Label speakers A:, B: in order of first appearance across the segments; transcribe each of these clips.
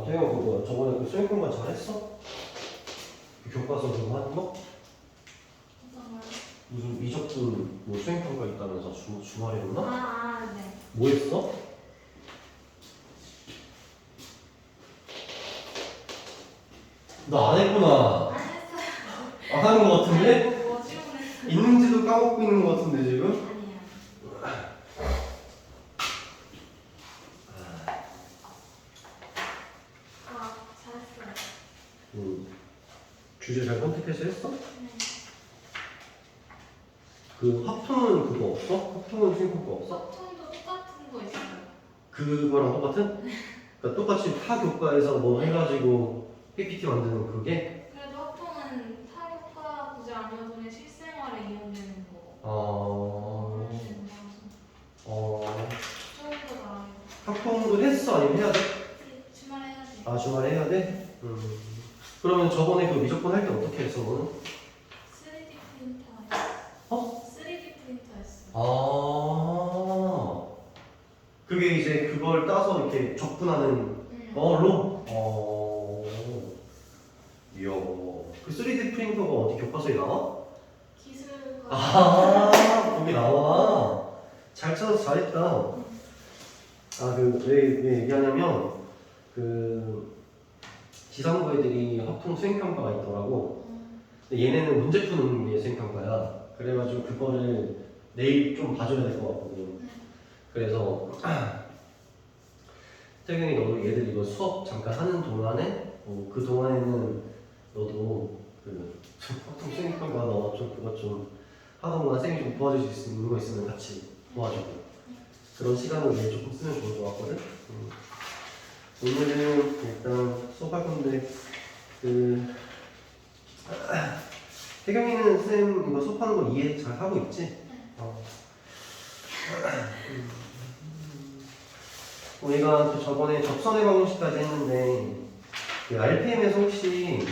A: 태영아 그거 저번에 그 수행 공부 잘했어? 그 교과서 그거 하는 거?
B: 어떤 거요?
A: 무슨 미적분 뭐 수행 평가 있다면서 주말이었나?
B: 네.
A: 뭐 했어? 너 안 했구나.
B: 안 했어요.
A: 안 하는 거 같은데?
B: 뭐 질문했어요?
A: 있는지도 까먹고 있는 거 같은데 지금?
B: 아니에요. 잘했어요.
A: 주제 잘 선택해서 했어?
B: 네.
A: 그 합통은 그거 없어? 합통은 수행 평가 없어?
B: 소통도 똑같은 거 있어요.
A: 그거랑 똑같은? 그러니까 똑같이 타 교과에서 뭐 해가지고 PPT 만드는 그게?
B: 그래도 합통은 타격과 구제 아니어도 그냥 실생활에 이용되는 거.
A: 어...
B: 저희도 나와요.
A: 합통도 했어? 아니면 해야 돼?
B: 주말에 해야지.
A: 아 주말에 해야 돼? 그러면 저번에 그 미적분 할 때 어떻게 했어 너는?
B: 3D 프린터 했어.
A: 어?
B: 3D 프린터 했어.
A: 아 그게 이제 그걸 따서 이렇게 적분하는 걸로? 이야 그 3D 프린터가 어디 교과서에 나와?
B: 기술과.
A: 거기 나와. 잘 찾아서 잘했다. 왜 얘기하냐면 그 지상부 애들이 합통 수행평가가 있더라고. 근데 얘네는 문제 푸는 게 수행평가야. 그래가지고 그거를 내일 좀 봐줘야 될 것 같거든. 그래서 태경이 너도 얘들 이거 수업 잠깐 하는 동안에 그 동안에는 너도 그 합통 수행평가 너 좀 그거 좀 하던가 쌤이 좀 도와줄 수 있는 거 있으면 같이 도와주고 그런 시간을 내일 조금 쓰면 좋을 것 같거든. 오늘은 일단 수업할 건데 태경이는 쌤 이거 수업하는 거 이해 잘 하고 있지? 우리가 그 저번에 접선의 방정식까지 했는데 그 RPM에서 혹시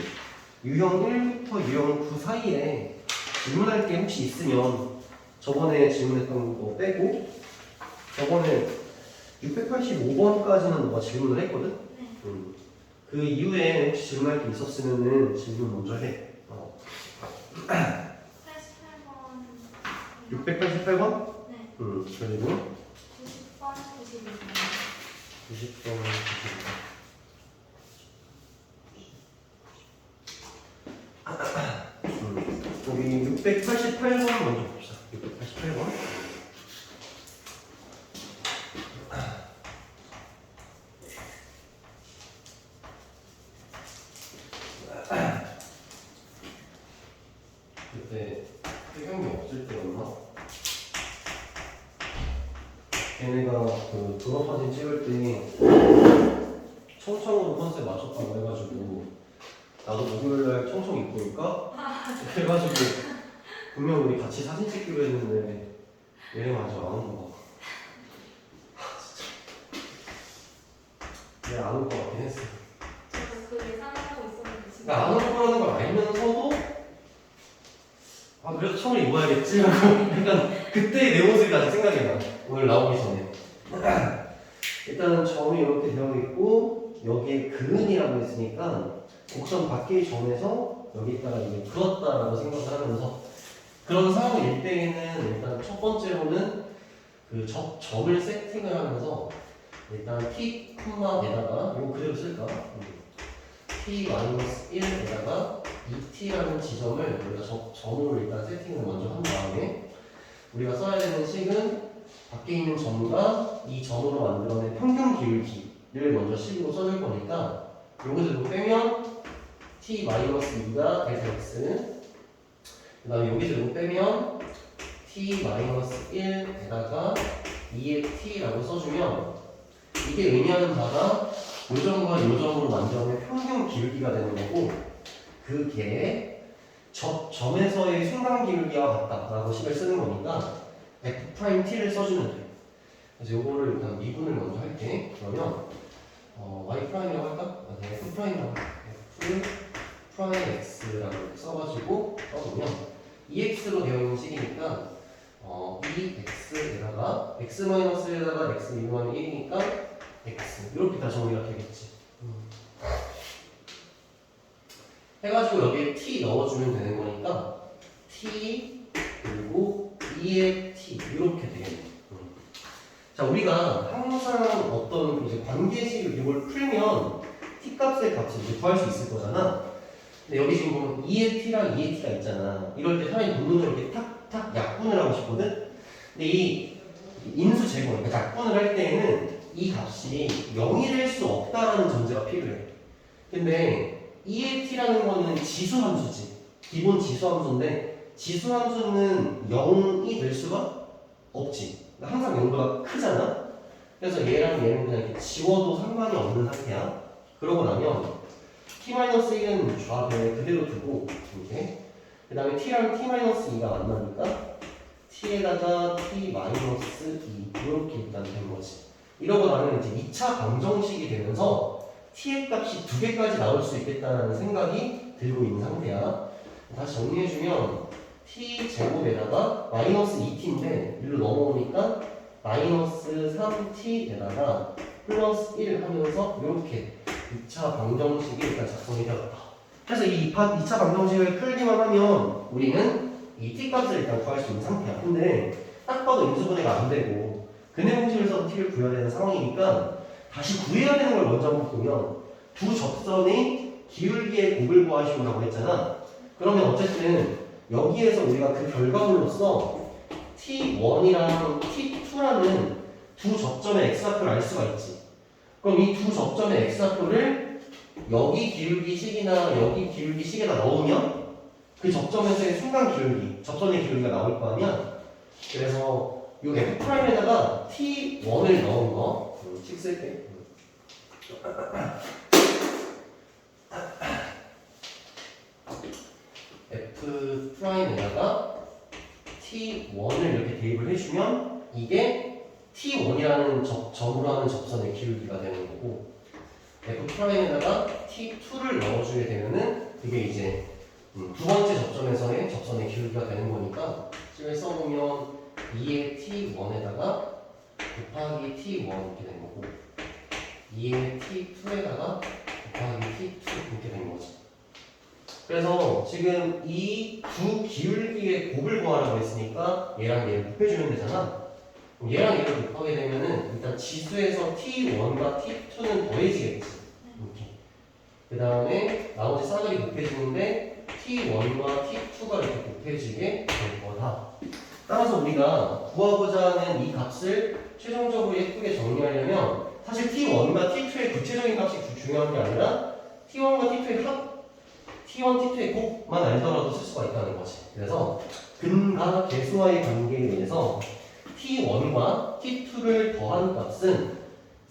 A: 유형 1부터 유형 9 사이에 질문할 게 혹시 있으면 저번에 질문했던 거 빼고 저번에 685번까지는 너가 질문을 했거든? 그 이후에 혹시 질문할 게 있었으면은 질문 먼저 해.
B: 88번.
A: 688번?
B: 네.
A: 그리고
B: 90번, 91번.
A: 90번, 91번. 우리 688번 먼저 봅시다. 688번. 그때 태경이 없을 때였나? 걔네가 그 졸업사진 찍을 때 청청으로 컨셉 맞췄다고 해가지고 나도 목요일날 청청 입고 올까? 그래가지고 분명 우리 같이 사진 찍기로 했는데 얘네가 아직 안 온 거 봐. 진짜 얘 안 올 것 같긴 했어.
B: 저도 그 예상하고 있었는데 지금.
A: 그러니까 안 올 거라는 걸 알면서도 그래도 청을 입어야겠지 하고 약간 그때의 내 모습이 아직 생각이 나. 오늘 나오기 전에. 일단은 점이 이렇게 되어 있고 여기에 그은이라고 했으니까 곡선 바뀌기 전에서 여기다가 이제 그었다라고 생각을 하면서 그런 상황일 때에는 일단 첫 번째로는 그 점을 세팅을 하면서 일단 t 콤마에다가 이거 그대로 쓸까? t-1에다가 2t라는 지점을 우리가 점으로 일단 세팅을 먼저 한 다음에 우리가 써야 되는 식은 밖에 있는 점과 이 점으로 만들어낸 평균 기울기를 먼저 식으로 써줄 거니까 여기서 빼면 t-2가 델타 x 그 다음에 여기서 빼면 t-1에다가 2의 t라고 써주면 이게 의미하는 바가 요점과 요점으로 만들어낸 평균 기울기가 되는 거고 그게 점에서의 순간 기울기와 같다라고 식을 쓰는 거니까 f't를 써주면 돼. 그래서 요거를 일단 미분을 먼저 할게. 그러면 y'이라고 할까? f'이라고 할게. f'x라고 써가지고 써보면 2x로 되어 있는 식이니까 2x에다가 x-1에다가 x 미분하면 1이니까 x 이렇게 다 정리가 되겠지. 해가지고 여기에 t 넣어주면 되는 거니까 t 그리고 2의 t 이렇게 되겠네요. 자, 우리가 항상 어떤 이제 관계식 이걸 풀면 t 값의 값을 이제 구할 수 있을 거잖아. 근데 여기 지금 보면 2의 t랑 2의 t가 있잖아. 이럴 때 사람이 본능적으로 이렇게 탁탁 약분을 하고 싶거든. 근데 이 인수 제곱, 그러니까 약분을 할 때에는 이 값이 0이 될 수 없다라는 전제가 필요해. 근데 2의 t라는 거는 지수함수지. 기본 지수함수인데 지수함수는 0이 될 수가 없지. 그러니까 항상 0보다 크잖아. 그래서 얘랑 얘는 그냥 이렇게 지워도 상관이 없는 상태야. 그러고 나면 t-1은 좌변에 그대로 두고 이렇게 그 다음에 t랑 t-2가 만나니까 t에다가 t-2 이렇게 일단 된 거지. 이러고 나면 이제 2차 방정식이 되면서 t의 값이 2개까지 나올 수 있겠다는 생각이 들고 있는 상태야. 다시 정리해주면 t 제곱에다가 마이너스 2t인데 일로 넘어오니까 마이너스 3t에다가 플러스 1 하면서 이렇게 2차 방정식이 일단 작성이 되었다. 그래서 이 2차 방정식을 풀기만 하면 우리는 이 t 값을 일단 구할 수 있는 상태야. 근데 딱 봐도 인수분해가 안 되고 근해 공식에서 t를 구해야 되는 상황이니까 다시 구해야 되는 걸 먼저 한번 보면 두 접선의 기울기의 곱을 구하시오라고 했잖아. 그러면 어쨌든 여기에서 우리가 그 결과물로서 t1이랑 t2라는 두 접점의 x좌표를 알 수가 있지. 그럼 이 두 접점의 x좌표를 여기 기울기식이나 여기 기울기식에다 넣으면 그 접점에서의 순간 기울기, 접선의 기울기가 나올 거 아니야? 그래서 이 F'에다가 T1을 넣은 거, 식 쓸게. F'에다가 T1을 이렇게 대입을 해주면 이게 T1이라는 점으로 하는 접선의 기울기가 되는 거고 F'에다가 T2를 넣어주게 되면은 그게 이제 두 번째 접점에서의 접선의 기울기가 되는 거니까 식을 써보면 2의 T1에다가 곱하기 T1 이렇게 되는 거고 2의 T2에다가 곱하기 T2 이렇게 되는 거지. 그래서 지금 이 두 기울기의 곱을 구하라고 했으니까 얘랑 얘를 곱해주면 되잖아. 그럼 얘랑 얘를 곱하게 되면은 일단 지수에서 T1과 T2는 더해지겠지. 이렇게. 그 다음에 나머지 쌍들이 곱해지는데 T1과 T2가 이렇게 곱해지게 될 거다. 따라서 우리가 구하고자 하는 이 값을 최종적으로 예쁘게 정리하려면 사실 T1과 T2의 구체적인 값이 중요한 게 아니라 T1과 T2의 합 T1, T2의 곱만 알더라도 쓸 수가 있다는 거지. 그래서 근과 계수와의 관계에 의해서 T1과 T2를 더한 값은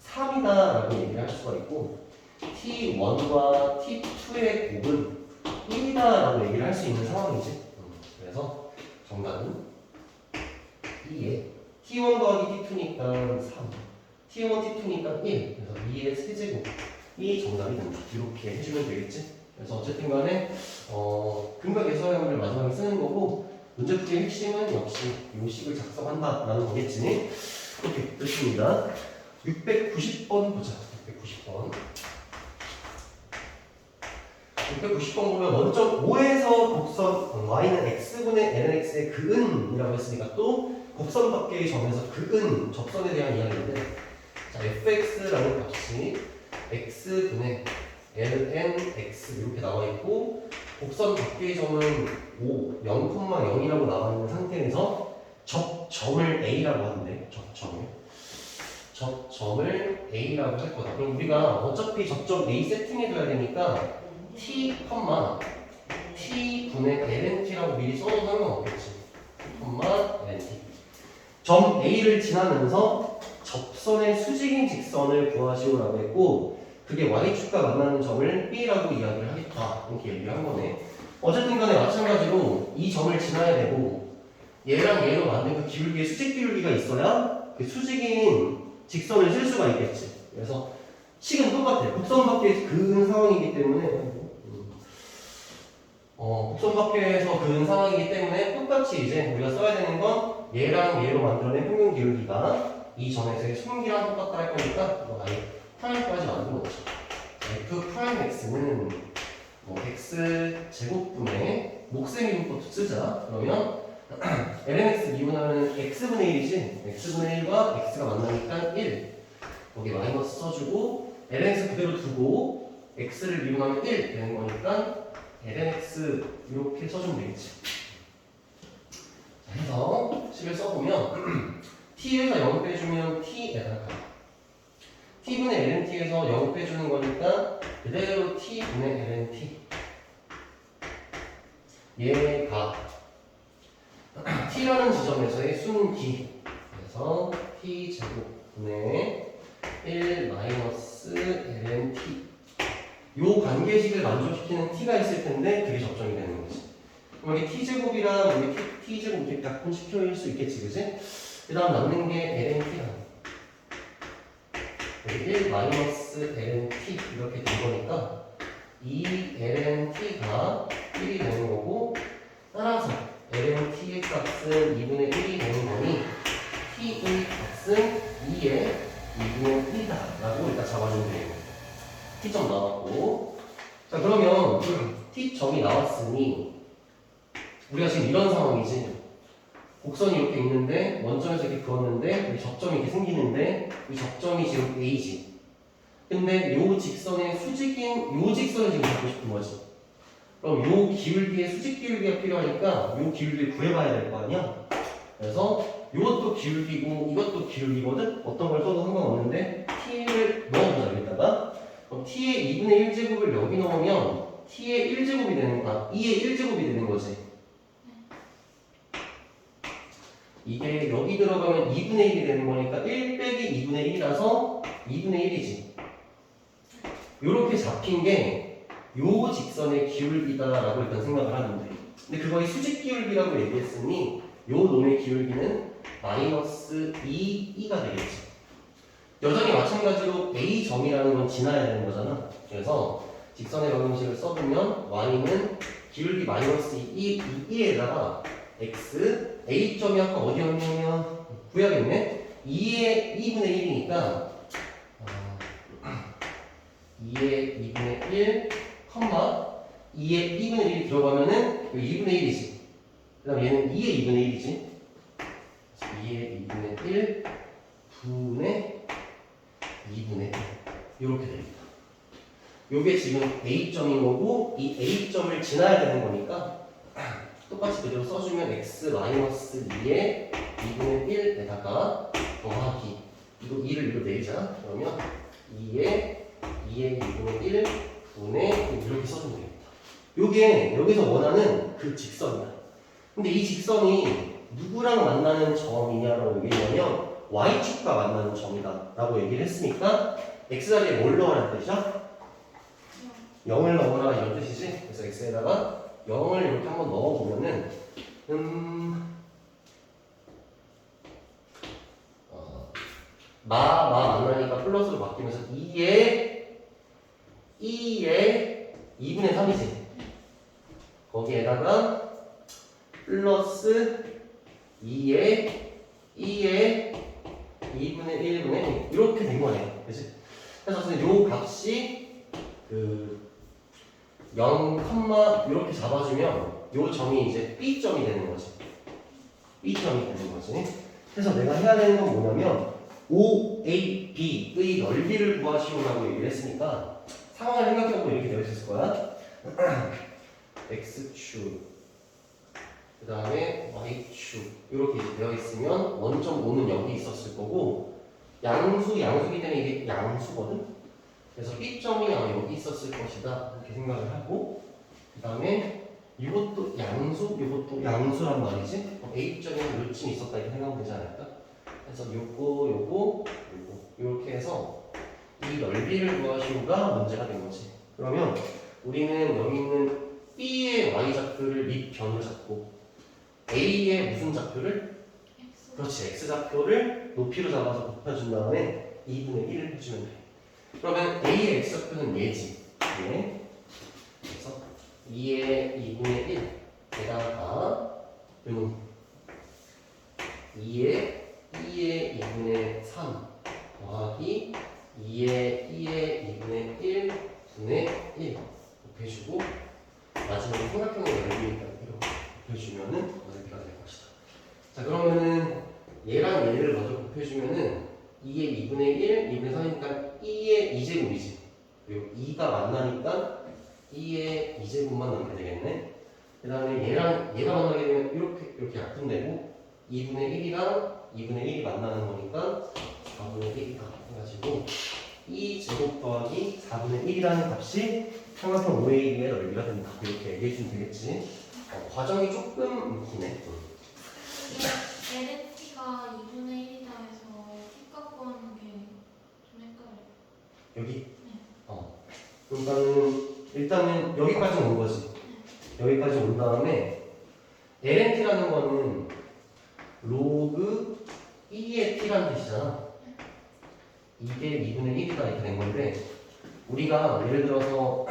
A: 3이다라고 얘기를 할 수가 있고 T1과 T2의 곱은 1이다라고 얘기를 할 수 있는 상황이지. 그래서 정답은 2에 T1 더하기 T2니까 3 T1, T2니까 1 그래서 2의 세제곱이 정답이 된다. 이렇게 해주면 되겠지. 그래서 어쨌든 간에 근과 계수화형을 마지막에 쓰는 거고 문제풀이의 핵심은 역시 이 식을 작성한다라는 거겠지. 오케이 됐습니다. 690번 보자. 690번 보면 원점 5에서 곡선 y는 x분의 lnx의 그은이라고 했으니까 또 곡선 밖의 점에서 그은 접선에 대한 이야기인데 자 fx라는 값이 x분의 lnx 이렇게 나와 있고 곡선 밖의 점은 5, 0,0이라고 나와 있는 상태에서 접점을 a라고 하는데 접점을 a라고 할 거다. 그럼 우리가 어차피 접점 a 세팅해둬야 되니까 t, t분의 lnt라고 미리 써도 상관없겠지. lnt 점 a를 지나면서 접선의 수직인 직선을 구하시오라고 했고 그게 y축과 만나는 점을 b라고 이야기를 하겠다 이렇게 얘기를 한 거네. 어쨌든 간에 마찬가지로 이 점을 지나야 되고 얘랑 얘로 만든 그 기울기의 수직 기울기가 있어야 그 수직인 직선을 쓸 수가 있겠지. 그래서 식은 똑같아. 곡선 밖에 그은 상황이기 때문에 곡선 밖에서 그은 상황이기 때문에 똑같이 이제 우리가 써야 되는 건 얘랑 얘로 만들어낸 평균 기울기가 이 점에서의 순기랑 똑같다 할 거니까 아예 프라임까지 만들어 놓죠. F 프라임 X는 x 제곱분의 몫의 미분법도 쓰자. 그러면 lnx 미분하면 x분의 1이지. x분의 1과 x가 만나니까 1. 거기 마이너스 써주고 lnx 그대로 두고 x를 미분하면 1 되는 거니까 lnx 이렇게 써주면 되겠지. 자, 해서 식을 써보면 t에서 0 빼주면 t에다가 t분의 lnt에서 0 빼주는 거니까 그대로 t분의 lnt 얘가 t라는 지점에서의 순기 그래서 t제곱분의 1 마이너스 lnt 요 관계식을 만족시키는 t가 있을 텐데 그게 접점이 되는 거지. 그럼 여기 t제곱이랑 여기 t제곱 이렇게 약분시킬 수 있겠지, 그지? 그 다음 남는 게 lnt야. 여기 1 마이너스 lnt 이렇게 된 거니까 이 lnt가 1이 되는 거고 따라서 lnt의 값은 2분의 1이 되는 거니 t의 값은 2의 2분의 1이다 라고 일단 잡아주면 돼요. t점 나왔고 자 그러면 t점이 나왔으니 우리가 지금 이런 상황이지. 곡선이 이렇게 있는데 원점에서 이렇게 그었는데 여기 접점이 이렇게 생기는데 이 접점이 지금 A지. 근데 요 직선의 수직인 요 직선을 지금 잡고 싶은 거지. 그럼 요 기울기의 수직 기울기가 필요하니까 요 기울기를 구해봐야 될 거 아니야? 그래서 이것도 기울기고 이것도 기울기거든? 어떤 걸 써도 상관없는데 t를 넣어보자 여기다가. 그럼 t의 2분의 1제곱을 여기 넣으면 t의 1제곱이 되는 거야. 2의 1제곱이 되는 거지. 이게 여기 들어가면 2분의 1이 되는 거니까 1 빼기 2분의 1이라서 2분의 1이지. 요렇게 잡힌 게 요 직선의 기울기다라고 일단 생각을 하면 돼. 근데 그거의 수직 기울기라고 얘기했으니 요 놈의 기울기는 마이너스 2가 되겠지. 여전히 마찬가지로 A점이라는 건 지나야 되는 거잖아. 그래서 직선의 방정식을 써보면 y는 기울기 마이너스 2에다가 x A점이 아까 어디였냐면 구해야겠네. 2분의 1이니까 2의 2분의 1 2의 2분의 1이 들어가면은 2분의 1이지. 그 다음 얘는 2의 2분의 1이지. 2의 2분의 1 분의 2분의 1 이렇게 됩니다. 요게 지금 A점인 거고 이 A점을 지나야 되는 거니까 똑같이 그대로 써주면 x 마이너스 2의 2분의 1에다가 더하기 이거 2를 이로 내리자. 그러면 2의 2분의 1 분의 이렇게 써주면 되겠다. 요게 여기서 원하는 그 직선이야. 근데 이 직선이 누구랑 만나는 점이냐라고 얘기하면 y축과 만나는 점이다 라고 얘기를 했으니까 x자리에 뭘 넣으라는 뜻이죠? 0을 넣어라 이런 뜻이지. 그래서 x에다가 0을 이렇게 한번 넣어보면은 만나니까 플러스로 바뀌면서 2의 2분의 3이지. 거기에다가 플러스 2의 2분의 1분의 1 이렇게 된 거네요. 그치? 그래서 요 값이 0, 이렇게 잡아주면 요 점이 이제 B점이 되는 거지. B점이 되는 거지. 그래서 내가 해야 되는 건 뭐냐면 OAB의 넓이를 구하시오라고 얘기를 했으니까 상황을 생각해보면 이렇게 되어 있을 거야. X축 그 다음에 Y축 이렇게 되어 있으면 원점 O는 여기 있었을 거고 양수기 때문에 이게 양수거든. 그래서 B점이 아마 여기 있었을 것이다 이렇게 생각을 하고 그 다음에 이것도 양수, 이것도 양수란 말이지. A점이 요쯤 있었다 이렇게 생각하면 되지 않을까? 그래서 요거 이렇게 해서 이 넓이를 구하시오가 문제가 된 거지. 그러면 우리는 여기 있는 B의 y좌표를 밑변으로 잡고 A의 무슨 좌표를? 그렇지, x좌표를 높이로 잡아서 곱해준 다음에 2분의 1을 해주면 돼. 그러면 A의 x좌표는 얘지. 예. 그래서 2의 2분의 1에다가 2의 2분의 3 더하기 2의 2분의 1 분의 1 곱해주면 곱해주고 마지막에 삼각형의 넓이니까 이렇게 곱해주면은 넓이가 될 것이다. 자 그러면은 얘랑 얘를 먼저 곱해주면은 2의 2분의 1, 2분의 3이니까 2의 2제곱이지. 그리고 2가 만나니까 2의 2제곱만 남게 되겠네. 그 다음에 얘랑 얘가 만나게 되면 이렇게 약분되고 2분의 1이랑 2분의 1이 만나는 거니까 4분의 1이다 해가지고 2제곱 더하기 4분의 1이라는 값이 삼각형 5의 1의 넓이가 된다. 이렇게 얘기해주면 되겠지. 과정이 조금 기네.
B: LFT가 2분의 1이다 해서 T 갖고 하는 게 좀 헷갈려요.
A: 여기?
B: 네.
A: 일단은 여기까지 온 거지. 여기까지 온 다음에 LNT라는 거는 로그 2의 t라는 뜻이잖아. 2대 2분의 1이다 이렇게 된 건데 우리가 예를 들어서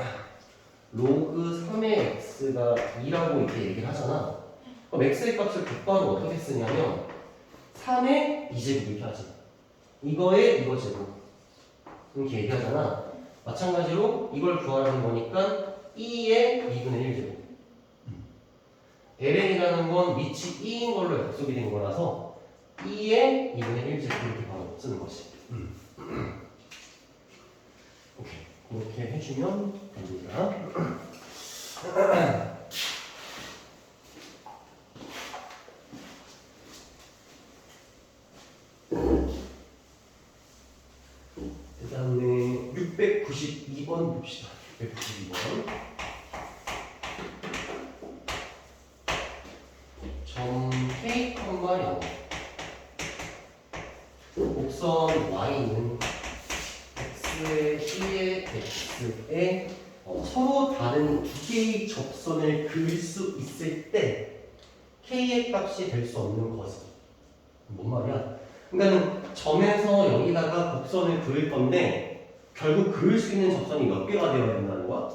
A: 로그 3의 x가 2라고 이렇게 얘기를 하잖아. 그럼 x의 값을 곧바로 어떻게 쓰냐면 3의 2제곱 이렇게 하지. 이거에 이거 제곱 이렇게 얘기하잖아. 마찬가지로 이걸 구하라는 거니까 2의 2분의 1 제곱. ln이라는 건 위치 2인 걸로 약속이 된 거라서 2의 2분의 1 제곱 이렇게 바로 쓰는 것이. 오케이. 이렇게 해주면 됩니다. 그 다음에 692번 봅시다. 692번. 점 K, 0 곡선 Y는 X의 C의 X에 서로 다른 두 개의 접선을 그을 수 있을 때 K의 값이 될 수 없는 거지. 뭔 말이야? 그러니까는 점에서 여기다가 곡선을 그을 건데 결국 그을 수 있는 접선이 몇 개가 되어야 된다는 거야?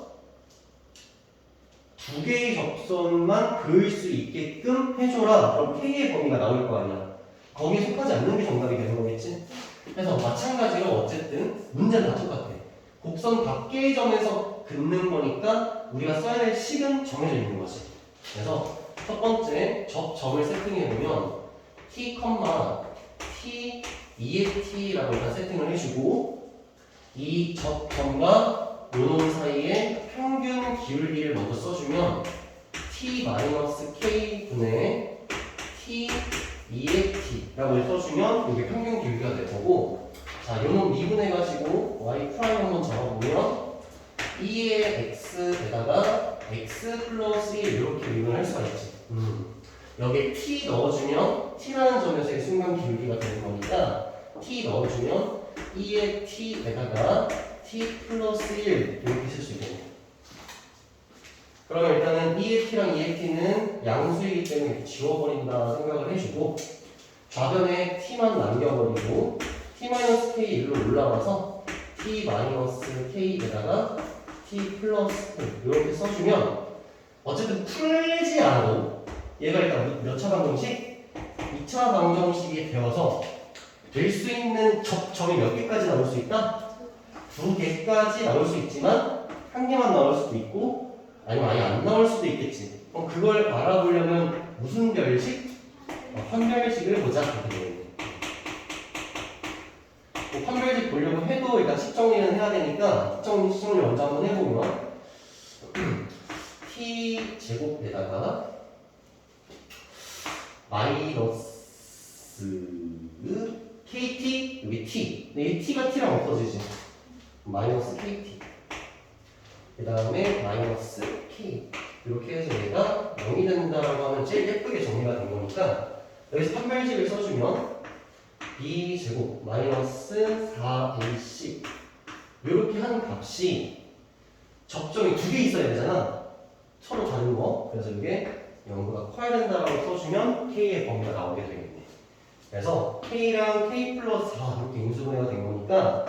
A: 두 개의 접선만 그을 수 있게끔 해줘라. 그럼 K의 범위가 나올 거 아니야. 거기에 속하지 않는 게 정답이 되는 거겠지? 그래서 마찬가지로 어쨌든 문제는 다 똑같아. 곡선 밖의 점에서 긋는 거니까 우리가 써야 될 식은 정해져 있는 거지. 그래서 첫 번째 접점을 세팅해보면 t, t, 2의 t라고 일단 세팅을 해주고 이 접점과 요놈 사이에 평균 기울기를 먼저 써주면 t-k 분의 t 2의 t라고 써주면 이게 평균 기울기가 될 거고 자 요놈 미분해가지고 y 프라임 한번 적어보면 2의 x에다가 x 플러스 1 이렇게 미분을 할 수가 있지. 여기에 t 넣어주면 t라는 점에서의 순간 기울기가 되는 거니까 t 넣어주면 2의 t에다가 t 플러스 1 이렇게 쓸 수 있겠네. 그러면 일단은 2의 t랑 2의 t는 양수이기 때문에 이렇게 지워버린다 생각을 해주고 좌변에 t만 남겨버리고 t-k 1로 올라가서 t-k에다가 t 플러스 1 이렇게 써주면 어쨌든 풀지 않아도 얘가 일단 몇 차 방정식? 2차 방정식이 되어서 될 수 있는 접점이 몇 개까지 나올 수 있다? 2개까지 나올 수 있지만 한 개만 나올 수도 있고 아니면 아예 안 나올 수도 있겠지. 그럼 그걸 알아보려면 무슨 별식? 판별식을 보자. 판별식 보려고 해도 일단 식 정리는 해야 되니까 식 정리 먼저 한번 해보면 t 제곱에다가 마이너스 kt 여기 t 근데 이 t가 t랑 없어지지. 마이너스 kt 그 다음에 마이너스 k 이렇게 해서 얘가 0이 된다라고 하면 제일 예쁘게 정리가 된 거니까 여기서 판별식을 써주면 b제곱 마이너스 4ac 이렇게 하는 값이 접점이 두 개 있어야 되잖아. 서로 다른 거. 그래서 이게 0보다 커야 된다라고 써주면 k의 범위가 나오게 되겠네. 그래서 k랑 k 플러스 4 이렇게 인수분해가 된 거니까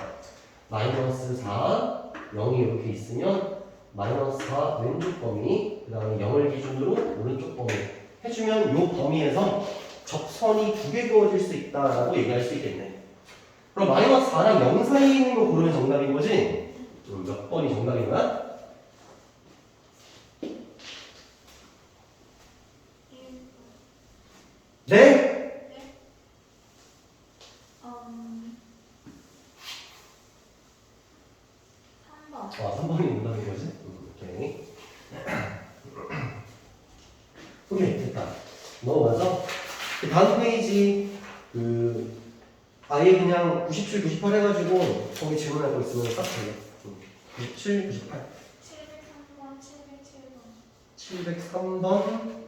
A: 마이너스 4, 0이 이렇게 있으면 마이너스 4 왼쪽 범위, 그 다음에 0을 기준으로 오른쪽 범위 해주면 이 범위에서 접선이 두 개 그어질 수 있다라고 얘기할 수 있겠네. 그럼 마이너스 4랑 0 사이에 있는 거 고르면 정답인 거지? 몇 번이 정답인 거야? 다음 페이지 아예 그냥 97, 98 해가지고 거기 질문할 거 있으면 딱 줘요. 97, 98.
B: 703번,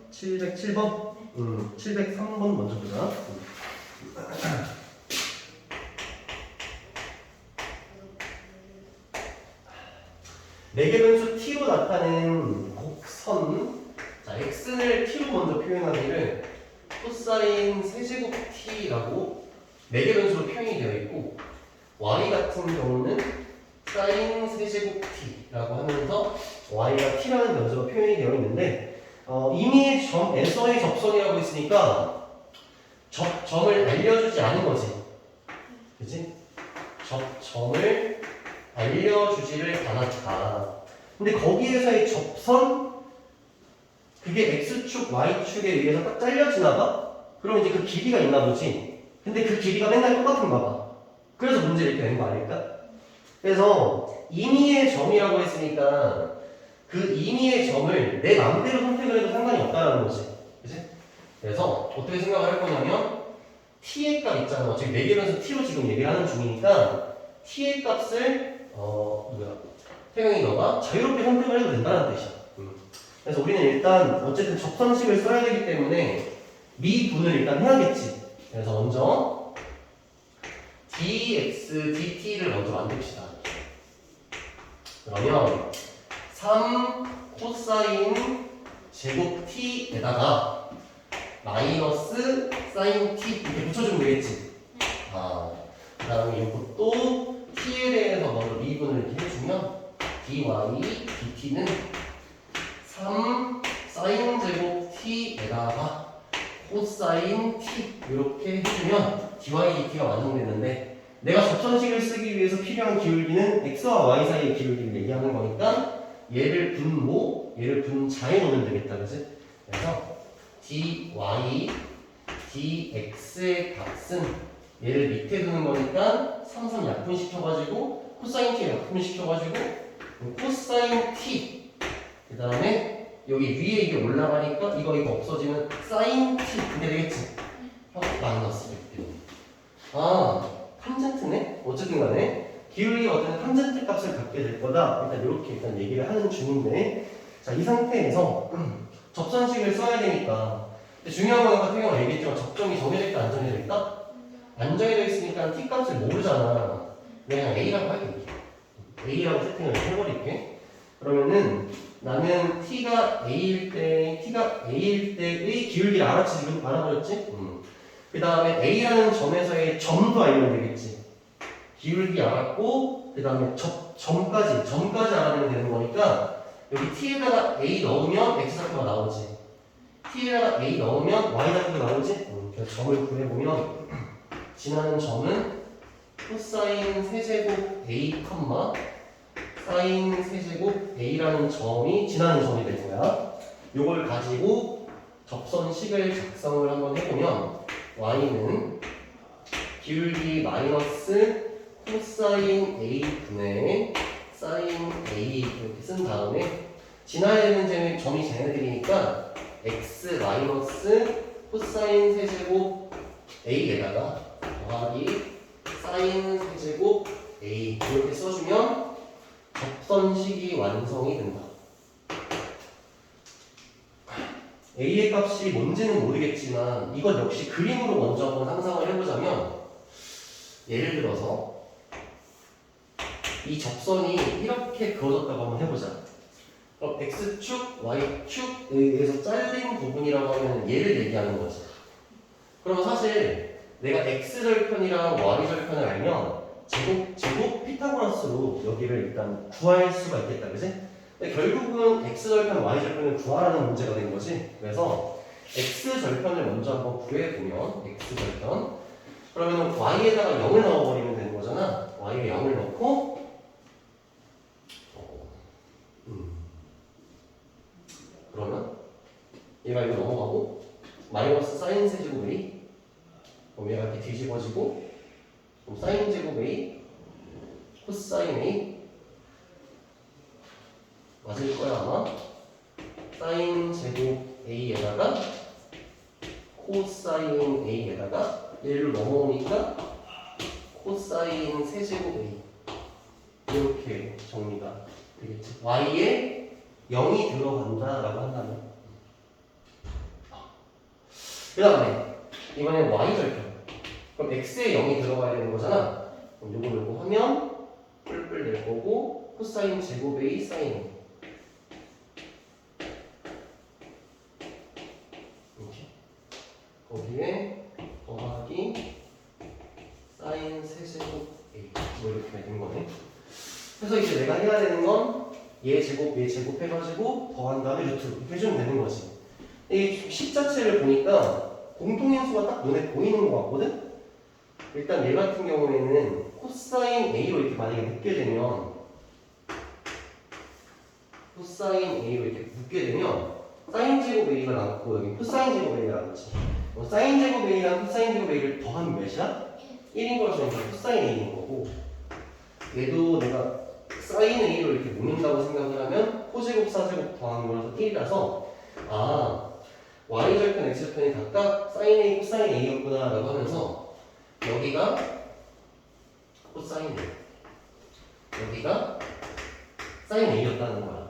B: 707번.
A: 703번, 707번? 703번 먼저 보자. 네개 변수 t로 나타낸 곡선. 자, x를 t로 먼저 표현하기를 코사인 세제곱 t라고 네개 변수로 표현이 되어 있고, y 같은 경우는 사인 세제곱 t라고 하면서 y가 t라는 변수로 표현이 되어 있는데, 이미 점에서의 접선이라고 했으니까 점을 알려주지 않은 거지, 그치? 점을 알려주지를 않았다. 근데 거기에서의 접선, 그게 x축, y축에 의해서 딱 잘려지나 봐? 그럼 이제 그 길이가 있나 보지. 근데 그 길이가 맨날 똑같은가 봐. 그래서 문제 이렇게 된 거 아닐까? 그래서 임의의 점이라고 했으니까 그 임의의 점을 내 마음대로 선택을 해도 상관이 없다는 거지. 그치? 그래서 어떻게 생각을 할 거냐면 t의 값 있잖아. 어차피 4개 변수 t로 지금 얘기를 하는 중이니까 t의 값을 태경이 너가 자유롭게 선택을 해도 된다는 뜻이야. 그래서 우리는 일단 어쨌든 접선식을 써야 되기 때문에 미분을 일단 해야겠지. 그래서 먼저 dx, dt를 먼저 만듭시다. 그러면 3 코사인 제곱 t에다가 마이너스 사인 t 이렇게 붙여주면 되겠지. 그 다음에 이것도 t에 대해서 먼저 미분을 이렇게 해주면 dy, dt는 3 사인 제곱 t에다가 코사인 t 이렇게 해주면 dy, dt가 완성되는데, 내가 접선식을 쓰기 위해서 필요한 기울기는 x와 y 사이의 기울기를 얘기하는 거니까 얘를 분모, 얘를 분자에 놓으면 되겠다, 그치? 그래서 dy, dx의 값은 얘를 밑에 두는 거니까 3, 3 약분시켜가지고 코사인 t 약분시켜가지고 코사인 t, 그 다음에 여기 위에 이게 올라가니까 이거 없어지면 사인 t 이렇게 되겠지? 마이너스 이렇게. 탄젠트네? 어쨌든 간에 기울기가 어떤 탄젠트 값을 갖게 될 거다. 이렇게 일단 얘기를 하는 중인데, 자, 이 상태에서 접선식을 써야 되니까. 근데 중요한 건 아까 태경아 얘기했지만 접점이 정해져 있다 안 정해져 있다? 안 정해져 있으니까 t 값을 모르잖아. 그냥 a라고 할게. a라고 세팅을 해버릴게. 그러면은 나는 t가 a일 때의 기울기를 알았지, 지금 알아버렸지? 그 다음에 a라는 점에서의 점도 알면 되겠지. 기울기 알았고, 그 다음에 점까지 알아내면 되는 거니까 여기 t에다가 a 넣으면 x좌표가 나오지. t에다가 a 넣으면 y좌표가 나오지. 그래서 점을 구해보면 지나는 점은 코사인 세제곱 a, 사인 세제곱 a라는 점이 지나는 점이 될 거야. 요걸 가지고 접선식을 작성을 한번 해보면 y는 기울기 마이너스 코사인 a 분의 사인 a 이렇게 쓴 다음에 지나야 되는 점이 쟤네들이니까 x 마이너스 코사인 세제곱 a에다가 더하기 사인 세제곱 a 이렇게 써주면 접선식이 완성이 된다. a의 값이 뭔지는 모르겠지만 이건 역시 그림으로 먼저 한번 상상을 해보자면, 예를 들어서 이 접선이 이렇게 그어졌다고 한번 해보자. 그럼 x축, y축에 의해서 잘린 부분이라고 하면 얘를 얘기하는 거지. 그럼 사실 내가 x절편이랑 y절편을 알면 제곱 피타고라스로 여기를 일단 구할 수가 있겠다, 그지? 근데 결국은 x절편, y절편을 구하라는 문제가 된 거지. 그래서 x절편을 먼저 한번 구해보면 x절편, 그러면 y에다가 0을 넣어버리면 되는 거잖아. y에 0을 넣고 그러면 얘가 이거 넘어가고 마이너스 사인 세제곱 a, 그럼 얘가 이렇게 뒤집어지고, 그럼 사인 제곱 a, 코사인 a 맞을 거야 아마. 사인 제곱 a에다가 코사인 A에다가 얘를 넘어오니까 코사인 세제곱 A 이렇게 정리가 되겠지. Y에 0이 들어간다라고 한다면 그 다음에 이번엔 Y절편 그럼 X에 0이 들어가야 되는 거잖아. 그럼 요거 하면 뿔뿔 낼 거고 코사인 제곱 A 사인 A 이렇게 거기에 더하기 사인 세제곱 A 뭐 이렇게 되는 거네. 그래서 이제 내가 해야 되는 건 얘 제곱 해가지고 더한 다음에 루트 이렇게 해주면 되는 거지. 이 식 자체를 보니까 공통인수가 딱 눈에 보이는 것 같거든? 일단 얘 같은 경우에는 코사인 A로 이렇게 만약에 묶게 되면 코사인 A로 이렇게 묶게 되면 사인 제곱 A가 남고 여기 코사인 제곱 A가 남지. 사인 제곱 A랑 코사인 제곱 A를 더하면 몇이야? 1인 거죠. 그러니까 코사인 A인 거고 얘도 내가 사인 A로 이렇게 묶는다고 생각을 하면 코제곱 사제곱 더하는 거라서 1이라서 아 Y절편 X절편이 각각 사인 A 코사인 A였구나 라고 하면서 여기가 코사인 A 여기가 사인 A였다는 거야.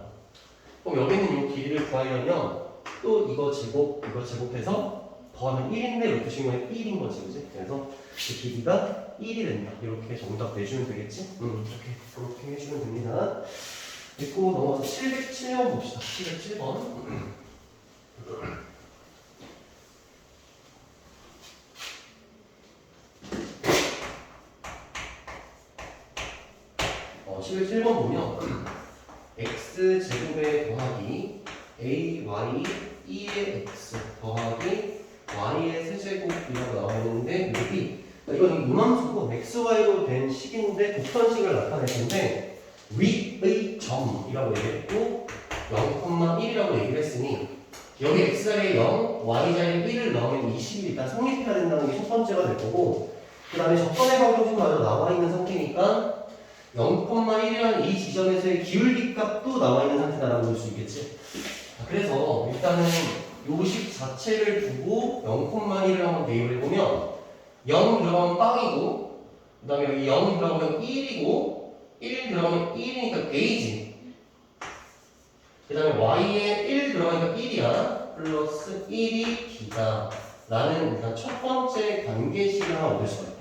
A: 그럼 여기 있는 이 길이를 구하려면 또 이거 제곱해서 더하면 1인데 루트 신경이 1인 거지, 그지? 그래서 그 길이가 1이 된다. 이렇게 정답 내주면 되겠지? 그렇게 해주면 됩니다. 됐고 넘어가서 707번 봅시다. 707번. 707번 보면 x제곱에 더하기 ay 2의 x 더하기 y의 세제곱이라고 나와 있는데 여기 이건 음함수고 xy로 된 식인데 곡선식을 나타낼 텐데 위의 점이라고 얘기했고 0,1이라고 얘기를 했으니 여기 x자리에 0, y자리에 1을 넣으면 이 식이 일단 성립해야 된다는 게 첫 번째가 될 거고 그 다음에 접선의 방정식마저 나와 있는 상태니까 0,1이라는 이 지점에서의 기울기 값도 나와 있는 상태다라고 볼 수 있겠지. 그래서 일단은 요식 자체를 두고 0,1을 한번 대입을 해보면 0 들어가면 빵이고 그 다음에 여기 0 들어가면 1이고 1 들어가면 1이니까 A지. 그 다음에 Y에 1 들어가니까 1이야. 플러스 1이 B다 라는 일단 첫 번째 관계식을 하나 얻을 수가 있다.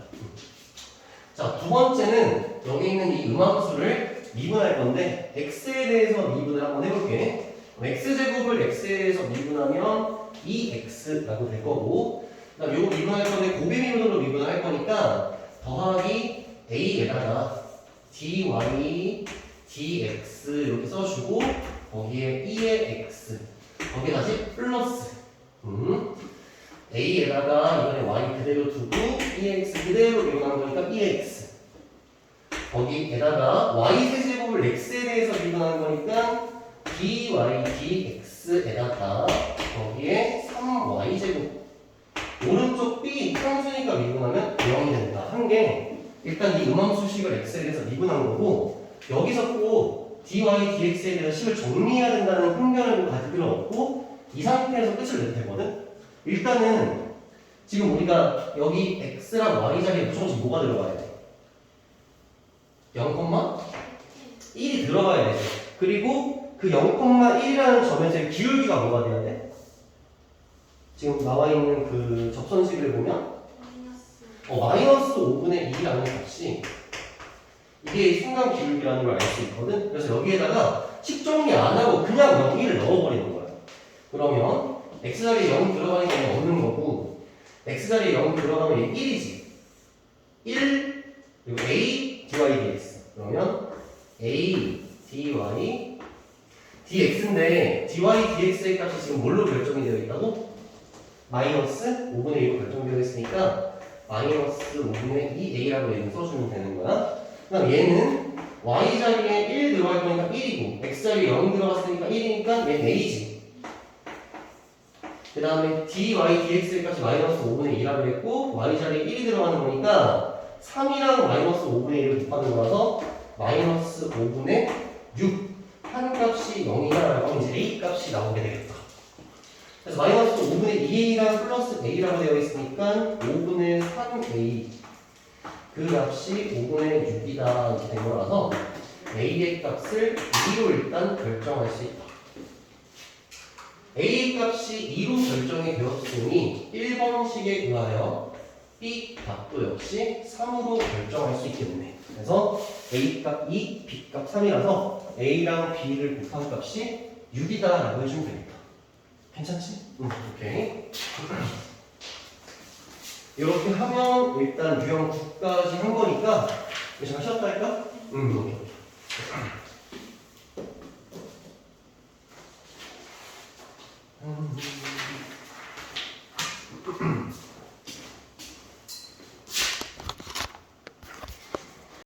A: 자, 두 번째는 여기 있는 이 음함수를 미분할 건데 x에 대해서 미분을 한번 해볼게. x제곱을 x에 대해서 미분하면 2x라고 될 거고 그 다음 요거 미분할 건데 곱의 미분으로 미분을 할 거니까 더하기 a에다가 dy dx 이렇게 써주고 거기에 2의 x 거기에 다시 플러스 a에다가 이번에 y 그대로 두고 2x 그대로 미분하는 거니까 2x 거기에다가 y 세제곱을 x에 대해서 미분하는 거니까 dy dx에다가 거기에 3y 제곱 오른쪽 b 상수니까 미분하면 0이 된다 한 게 일단 이 음함수식을 x에 대해서 미분한 거고 여기서 꼭 dy dx에 대해서 식을 정리해야 된다는 편견을 가질 필요 없고 이 상태에서 끝을 내도 되거든. 일단은 지금 우리가 여기 x랑 y 자리에 무조건 뭐가 들어가야 돼? 0,1이 들어가야 돼. 그리고 그 0,1이라는 점에서의 기울기가 뭐가 돼야 돼? 지금 나와 있는 그 접선식을 보면 마이너스 5분의 2라는 값이 이게 순간 기울기라는 걸 알 수 있거든. 그래서 여기에다가 식 정리 안 하고 그냥 0,1을 넣어버리는 거야. 그러면 x자리에 0 들어가니까 없는 거고 x자리에 0 들어가면 얘 1이지. 1 그리고 a dy dx 그러면 a dy dx인데 dy dx의 값이 지금 뭘로 결정이 되어 있다고? 마이너스 5분의 2로 결정되어 있으니까 마이너스 5분의 2a라고 얘는 써주면 되는 거야. 그 다음 얘는 y자리에 1 들어갈 거니까 1이고 x자리에 0 들어갔으니까 1이니까 얘는 a지. 그 다음에 dy dx의 값이 마이너스 5분의 2라고 했고 y자리에 1이 들어가는 거니까 3이랑 마이너스 5분의 1을 곱하는 거라서 마이너스 5분의 6 한 값이 0이다라고 하면 이제 a 값이 나오게 되겠다. 그래서 마이너스 5분의 2a랑 플러스 a라고 되어 있으니까 5분의 3a 그 값이 5분의 6이다 이렇게 된 거라서 a의 값을 2로 일단 결정할 수 있다. a 값이 2로 결정이 되었으니 1번식에 의하여 b 값도 역시 3으로 결정할 수 있겠네. 그래서 a 값 2, b 값 3이라서 a랑 b를 곱한 값이 6이다라고 해주면 되겠다. 괜찮지? 오케이. 이렇게 하면 일단 유형 9까지 한 거니까 이제 잠깐 쉬었다 할까? 오케이.